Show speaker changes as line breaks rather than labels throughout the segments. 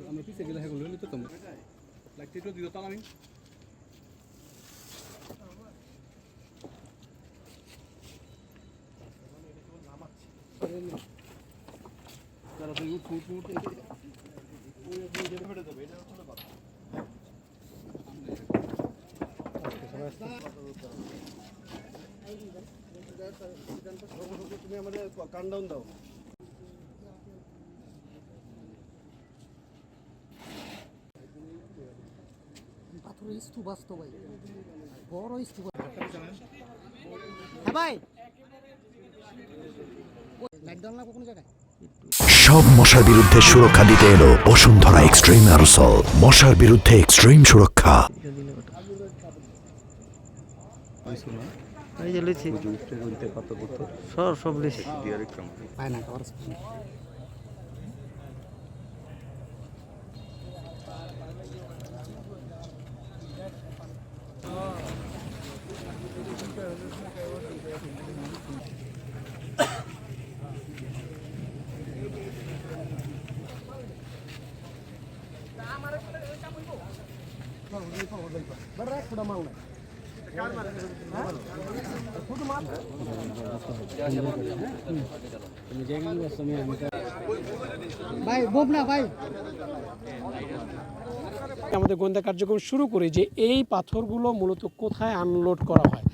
আমরা পিছিয়ে গেলে হ্যাঁ নিতে তোমরা লাগছে একটু দিও তাহলে আমি তারা তো
তুমি আমাদের কান ডাউন দাও।
পাথরের স্তূপ আসতো ভাই, বড় স্তূপ। হ্যাঁ ভাই, ম্যাকডোনাল্ড না কোনো জায়গায়
সব মশার বিরুদ্ধে সুরক্ষা দিতে এলো বসুন্ধরা এক্সট্রিম অ্যারোসল। মশার বিরুদ্ধে এক্সট্রিম সুরক্ষা।
ভাই বোম না ভাই।
আমাদের গোয়েন্দা কার্যক্রম শুরু করি যে এই পাথরগুলো মূলত কোথায় আনলোড করা হয়,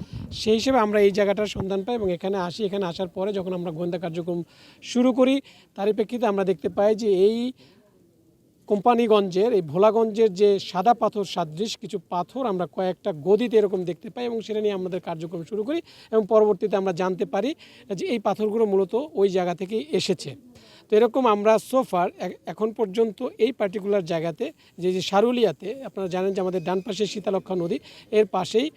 সেই হিসেবে আমরা এই জায়গাটার সন্ধান পাই এবং এখানে আসি। এখানে আসার পরে যখন আমরা গোয়েন্দা কার্যক্রম শুরু করি তারই প্রেক্ষিতে আমরা দেখতে পাই যে এই কোম্পানিগঞ্জের এই ভোলাগঞ্জের যে সাদা পাথর সাদৃশ কিছু পাথর আমরা কয়েকটা গদিতে এরকম দেখতে পাই এবং সেটা নিয়ে আমাদের কার্যক্রম শুরু করি এবং পরবর্তীতে আমরা জানতে পারি যে এই পাথরগুলো মূলত ওই জায়গা থেকেই এসেছে। তো এরকম আমরা সোফার এখন পর্যন্ত এই পার্টিকুলার জায়গাতে যে সারুলিয়াতে আপনারা জানেন যে আমাদের ডান পাশে শীতলক্ষা নদী, এর পাশেই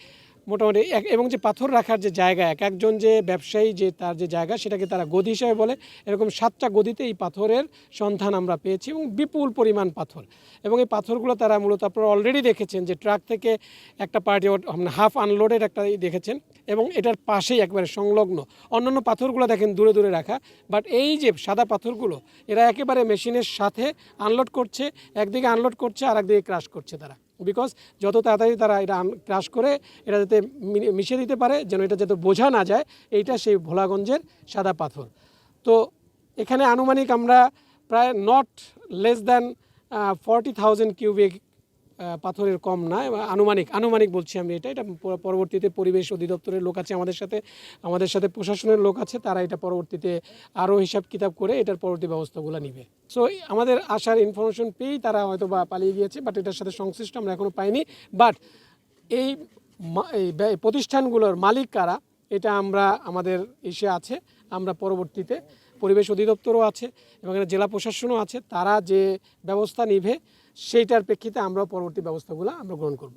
মোটামুটি এবং যে পাথর রাখার যে জায়গা এক একজন যে ব্যবসায়ী যে তার যে জায়গা সেটাকে তারা গদি হিসাবে বলে, এরকম 7টা গদিতে এই পাথরের সন্ধান আমরা পেয়েছি এবং বিপুল পরিমাণ পাথর। এবং এই পাথরগুলো তারা মূলত আপনারা অলরেডি দেখেছেন যে ট্রাক থেকে একটা পার্টি হাফ আনলোডের একটা দেখেছেন এবং এটার পাশেই একবারে সংলগ্ন অন্যান্য পাথরগুলো দেখেন দূরে দূরে রাখা, বাট এই যে সাদা পাথরগুলো এরা একেবারে মেশিনের সাথে আনলোড করছে, একদিকে আনলোড করছে আর একদিকে ক্রাশ করছে তারা, বিকজ যত তাড়াতাড়ি তারা এটা ক্রাশ করে এটা যাতে মিশিয়ে দিতে পারে যেন এটা যাতে বোঝা না যায় এইটা সেই ভোলাগঞ্জের সাদা পাথর। তো এখানে আনুমানিক আমরা প্রায় নট লেস দ্যান 40,000 কিউবিক পাথরের কম না, আনুমানিক বলছি আমি। এটা পরবর্তীতে পরিবেশ অধিদপ্তরের লোক আছে আমাদের সাথে প্রশাসনের লোক আছে, তারা এটা পরবর্তীতে আরও হিসাব কিতাব করে এটার পরবর্তী ব্যবস্থাগুলো নিবে। সো আমাদের আসার ইনফরমেশন পেয়েই তারা হয়তো বা পালিয়ে গিয়েছে, বাট এটার সাথে সংশ্লিষ্ট আমরা এখনও পাইনি। বাট এই প্রতিষ্ঠানগুলোর মালিক কারা এটা আমরা আমাদের ইসে আছে, আমরা পরবর্তীতে পরিবেশ অধিদপ্তরও আছে এবং এখানে জেলা প্রশাসনও আছে, তারা যে ব্যবস্থা নিবে সেইটার প্রেক্ষিতে আমরা পরবর্তী ব্যবস্থাগুলো আমরা গ্রহণ করব।